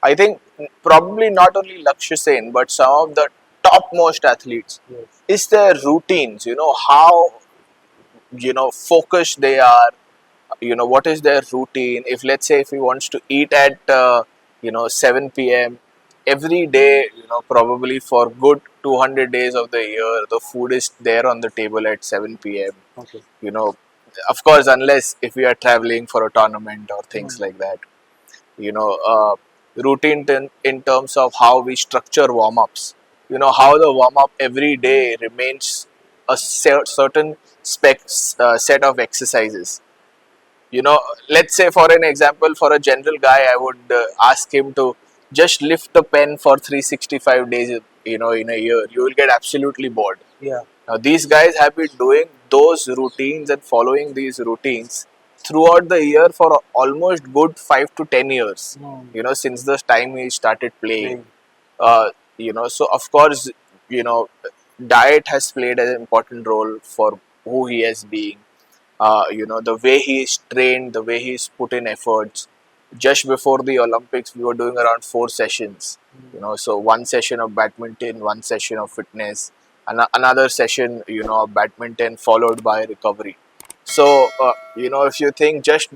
I think probably not only Lakshya Sen, but some of the topmost athletes Yes. is their routines. How focused they are. What is their routine. If let's say if he wants to eat at 7 p.m. every day, probably for good 200 days of the year, the food is there on the table at 7 p.m. Okay. you know of course, unless if we are traveling for a tournament or things like that. you know uh, Routine in terms of how we structure warm-ups, how the warm-up every day remains a certain set of exercises. you know let's say for an example, for a general guy, I would ask him to just lift a pen for 365 days, in a year. You will get absolutely bored. Yeah. Now these guys have been doing those routines and following these routines throughout the year for almost good 5 to 10 years, since the time he started playing. Playing. So of course, you know diet has played an important role for who he has been. The way he is trained, the way he's put in efforts. Just before the Olympics, we were doing around 4 sessions. So one session of badminton, one session of fitness, another session, of badminton followed by recovery. So, if you think just,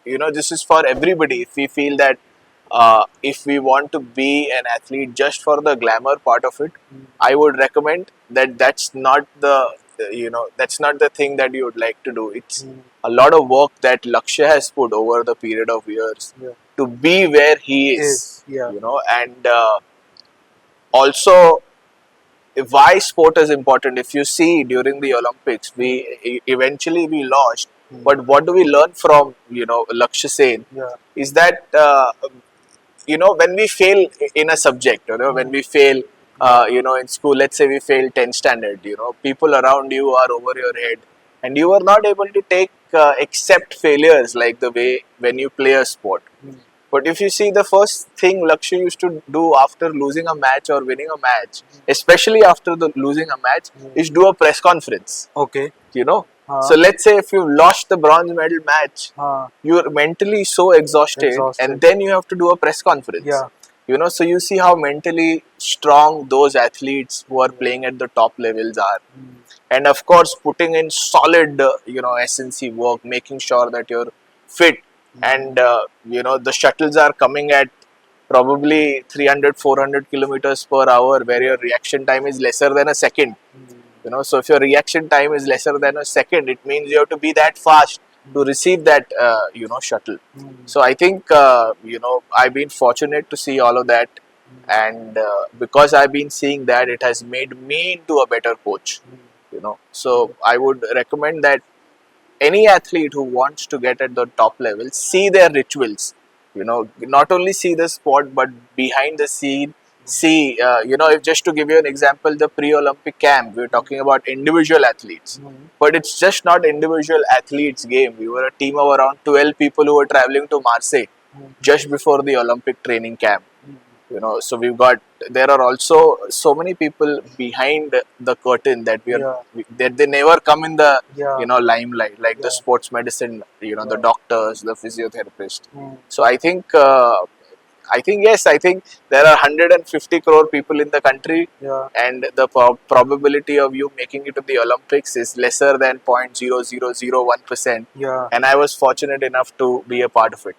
this is for everybody. If we feel that if we want to be an athlete just for the glamour part of it, I would recommend that that's not the thing that you would like to do. It's a lot of work that Lakshya has put over the period of years Yeah. to be where he is. Yeah. And also why sport is important. If you see during the Olympics, eventually we lost, but what do we learn from Lakshya Sen? Yeah. Is that when we fail in a subject, when we fail in school, let's say we fail 10th standard, people around you are over your head, and you are not able to take accept failures like the way when you play a sport. But if you see, the first thing Lakshya used to do after losing a match or winning a match, especially after the losing a match, is do a press conference. Okay. So let's say if you lost the bronze medal match, you're mentally so exhausted, and then you have to do a press conference. Yeah. So you see how mentally strong those athletes who are playing at the top levels are. And of course, putting in solid, SNC work, making sure that you're fit, and the shuttles are coming at probably 300, 400 kilometers per hour, where your reaction time is lesser than a second. So if your reaction time is lesser than a second, it means you have to be that fast to receive that shuttle. So I think I've been fortunate to see all of that, and because I've been seeing that, it has made me into a better coach. So I would recommend that any athlete who wants to get at the top level, see their rituals. Not only see the sport, but behind the scene, see, if just to give you an example, the pre-Olympic camp, we were talking about individual athletes, but it's just not individual athletes game. We were a team of around 12 people who were traveling to Marseille just before the Olympic training camp. So there are also so many people behind the curtain that that they never come in the limelight, like the sports medicine, the doctors, the physiotherapists. So I think there are 150 crore people in the country, and the probability of you making it to the Olympics is lesser than 0.0001%. Yeah. And I was fortunate enough to be a part of it.